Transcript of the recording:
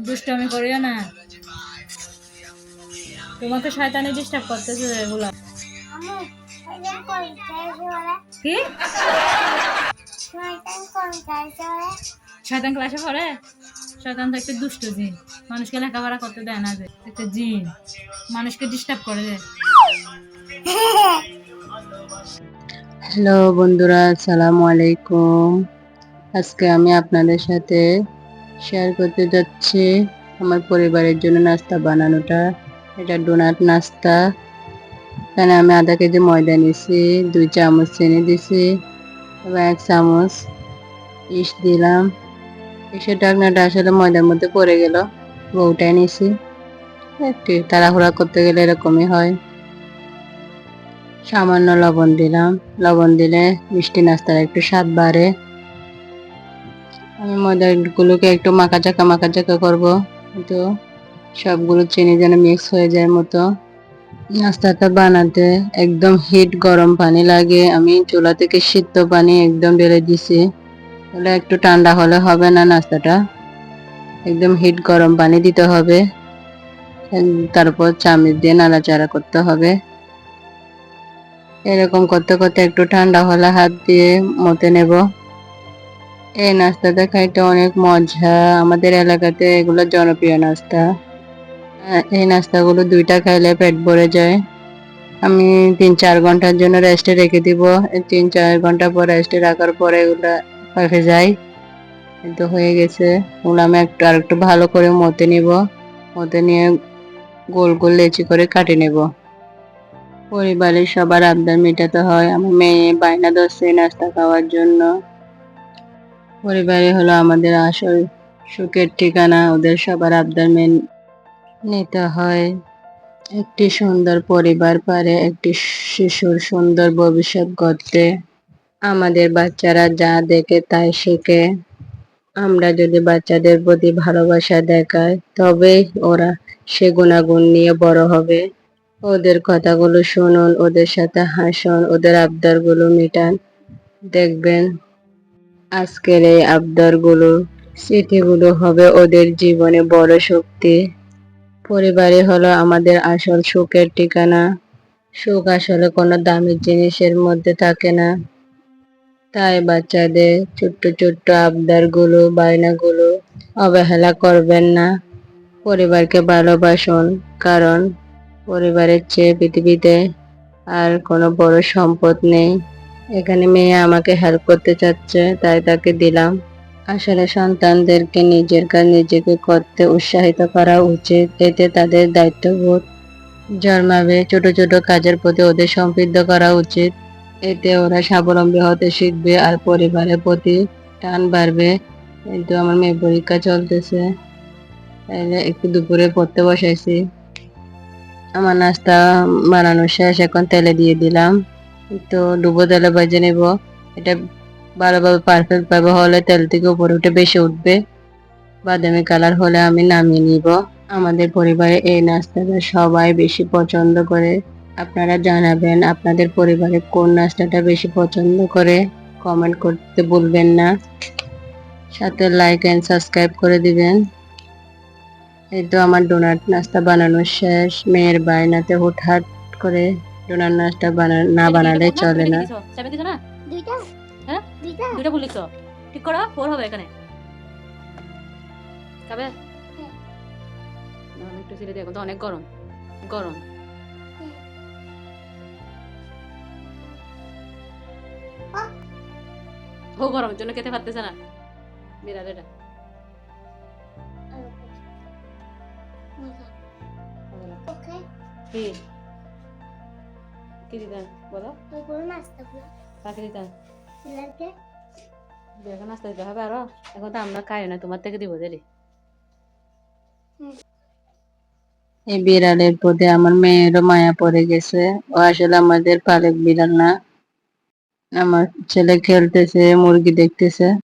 দুষ্টামি করিও না, তোমাকে শয়তানি ডিস্টার্ব করতেছে এগুলা। কি শয়তান ক্লাসে পড়ে? শয়তান তো একটা দুষ্ট জিন, মানুষকে লেখাপড়া করতে দেয় না, যে একটা জিন মানুষকে ডিস্টার্ব করে দেয়। হ্যালো বন্ধুরা, আসসালামু আলাইকুম। আজকে আমি আপনাদের সাথে শেয়ার করতে যাচ্ছি আমার পরিবারের জন্য নাস্তা বানানোটা। এটা ডোনাট নাস্তা। এখানে আমি আধা কেজি ময়দা নিয়েছি, 2 চামচ চিনি দিছি এবং 1 চামচ ইস্ট দিলাম। ইস্টের ঢাকনাটা আসলে ময়দার মধ্যে পড়ে গেল, উঠাই নিয়েছি। একটু তাড়াহুড়া করতে গেলে এরকমই হয়। সামান্য লবণ দিলাম, লবণ দিলে মিষ্টি নাস্তার একটু স্বাদ বাড়ে। আমি ময়দাগুলোকে একটু মাখা করবো, কিন্তু সবগুলো চিনি যেন মিক্স হয়ে যায় মতো। নাস্তাটা বানাতে একদম হিট গরম পানি লাগে। আমি চুলা থেকে সিদ্ধ পানি একদম ঢেলে দিছি, তাহলে একটু ঠান্ডা হলে হবে না। নাস্তাটা একদম হিট গরম পানি দিতে হবে, তারপর চামচ দিয়ে নাড়াচাড়া করতে হবে। এরকম করতে করতে একটু ঠান্ডা হলে হাত দিয়ে মতে নেব। এই নাস্তাটা খাইতে অনেক মজা। আমাদের এলাকাতে এগুলো জনপ্রিয় নাস্তা। এই নাস্তাগুলো 2টা খাইলে পেট ভরে যায়। আমি 3-4 ঘন্টার জন্য রেস্টে রেখে দিব। 3-4 ঘন্টা পর রেস্টে রাখার পরে এগুলা পাকে যায়। কিন্তু হয়ে গেছে। ওগুলো আমি আরেকটু ভালো করে মতে নিব। মতে নিয়ে গোল গোল লেচি করে কাটে নেব। পরিবারের সবার আবদার মেটাতে হয়। আমার মেয়ে বায়না ধরছে নাস্তা খাওয়ার জন্য। পরিবারে হলো আমাদের আসল সুখের ঠিকানা। ওদের সবার আবদার নিতে হয়। একটি সুন্দর পরিবার পারে একটি শিশুর সুন্দর ভবিষ্যৎ গড়তে। আমাদের বাচ্চারা যা দেখে তাই শেখে। আমরা যদি বাচ্চাদের প্রতি ভালোবাসা দেখাই, তবেই ওরা সে গুণাগুণ নিয়ে বড় হবে। ওদের কথাগুলো শুনুন, ওদের সাথে হাসুন, ওদের আবদারগুলো মেটান। দেখবেন আজকের এই আবদারগুলো, স্মৃতিগুলো হবে ওদের জীবনে বড় শক্তি। পরিবারই হলো আমাদের আসল সুখের ঠিকানা। সুখ আসলে কোনো দামি জিনিসের মধ্যে থাকে না। তাই বাচ্চাদের ছোট্ট ছোট্ট আবদারগুলো, বায়নাগুলো অবহেলা করবেন না। পরিবারকে ভালোবাসুন, কারণ পরিবারের চেয়ে পৃথিবীতে আর কোনো বড় সম্পদ নেই। এখানে মেয়ে আমাকে হেল্প করতে চাচ্ছে, তাই তাকে দিলাম। আসলে সন্তানদেরকে নিজের কাজ নিজেকে করতে উৎসাহিত করা উচিত, এতে তাদের দায়িত্ববোধ জন্মাবে। ছোট ছোট কাজের প্রতি ওদের সম্পৃক্ত করা উচিত, এতে ওরা স্বাবলম্বী হতে শিখবে আর পরিবারের প্রতি টান বাড়বে। কিন্তু আমার মেয়ে পরীক্ষা চলতেছে, তাইলে একটু দুপুরে পড়তে বসাইছি। আমার নাস্তা বানানো শেষ, এখন তেলে দিয়ে দিলাম। তো ডুবো তেলে ভেজে নেব। এটা ভালোভাবে পারফেক্ট ভাবে হলে তেল থেকে উপরে উঠে বেশি উঠবে। বাদামি কালার হলে আমি নামিয়ে নিব। আমাদের পরিবারে এই নাস্তাটা সবাই বেশি পছন্দ করে। আপনারা জানাবেন আপনাদের পরিবারে কোন নাস্তাটা বেশি পছন্দ করে। কমেন্ট করতে ভুলবেন না, সাথে লাইক এন্ড সাবস্ক্রাইব করে দিবেন। এই তো আমার ডোনাট নাস্তা বানানো শেষ। মেয়ের বায়নাতে হুটহাট করে ডোনাট নাস্তা না বানালে চলে না। দুইটা ভুল লিখছো, ঠিক করো, 4 হবে এখানে। খাবে? একটু ছেড়ে দিয়ে, এখন তো অনেক গরম গরম। ও গরমের জন্য খেতে পারতেছে না বিড়াল। এটা কি কি দিতেন বলো? কাকে দিতেন? এখন নাস্তা দিতে হবে আরো। এখন তো আমরা খাই না, তোমার থেকে দিব দেরি। এই বিড়ালের প্রতি আমার মেয়েরও মায়া পড়ে গেছে। ও আসলে আমাদের পালক বিড়াল না। আমার ছেলে খেলতেছে, মুরগি দেখতেছে।